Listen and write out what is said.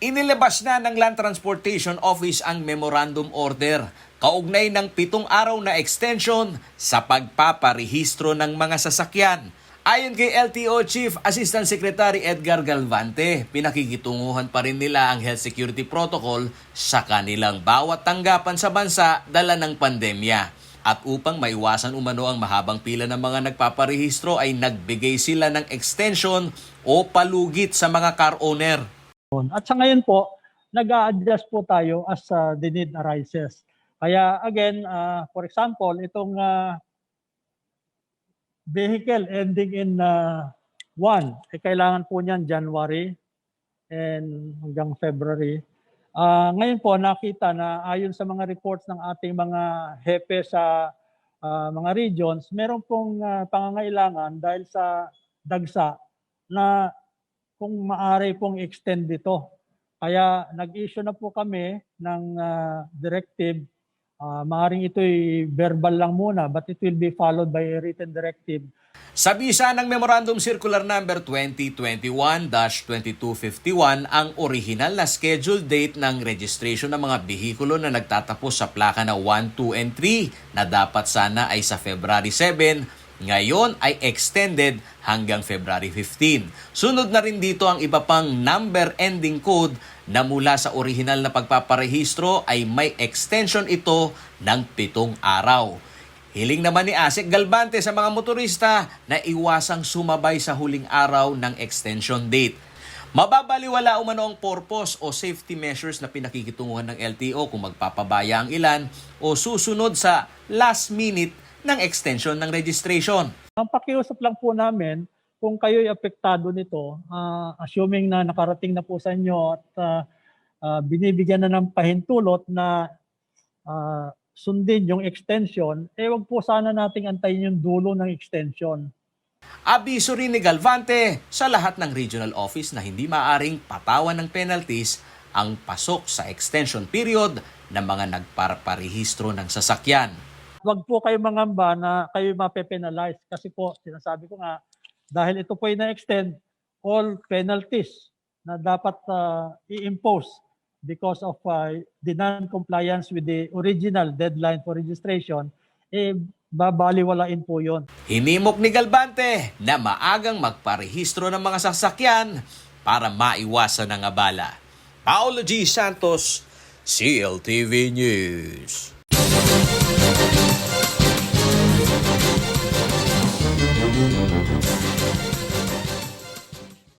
Inilabas na ng Land Transportation Office ang Memorandum Order kaugnay ng 7 araw na extension sa pagpaparehistro ng mga sasakyan. Ayon kay LTO Chief Assistant Secretary Edgar Galvante, pinakikitunguhan pa rin nila ang health security protocol sa kanilang bawat tanggapan sa bansa dala ng pandemya. At upang maiwasan umano ang mahabang pila ng mga nagpaparehistro ay nagbigay sila ng extension o palugit sa mga car owner. At sa ngayon po, nag-a-adjust po tayo as the need arises. Kaya again, for example, itong vehicle ending in 1, kailangan po niyan January and hanggang February. Ngayon po nakita na ayon sa mga reports ng ating mga hepe sa mga regions, meron pong pangangailangan dahil sa dagsa na kung maaari pong extend dito. Kaya nag-issue na po kami ng directive. Maaaring ito'y verbal lang muna but it will be followed by a written directive. Sa bisa ng Memorandum Circular Number 2021-2251, ang orihinal na schedule date ng registration ng mga bihikulo na nagtatapos sa plaka na 1, 2, and 3 na dapat sana ay sa February 7, ngayon ay extended hanggang February 15. Sunod na rin dito ang iba pang number ending code na mula sa orihinal na pagpaparehistro ay may extension ito ng 7 araw. Hiling naman ni Asek Galvante sa mga motorista na iwasang sumabay sa huling araw ng extension date. Mababaliwala umano ang purpose o safety measures na pinakikitunguhan ng LTO kung magpapabaya ang ilan o susunod sa last minute ng extension ng registration. Ang pakiusap lang po namin, kung kayo'y apektado nito, assuming na nakarating na po sa inyo at binibigyan na ng pahintulot na sundin yung extension, wag po sana nating antayin yung dulo ng extension. Abiso rin ni Galvante sa lahat ng regional office na hindi maaring patawan ng penalties ang pasok sa extension period ng mga nagpaparehistro ng sasakyan. Wag po kayo mangamba na kayo mape-penalize kasi po sinasabi ko nga dahil ito po ay na-extend, all penalties na dapat i-impose because of the non-compliance with the original deadline for registration, babaliwalain po yon. Hinimok ni Galvante na maagang magparehistro ng mga sasakyan para maiwasan ang abala. Paolo G. Santos, CLTV News.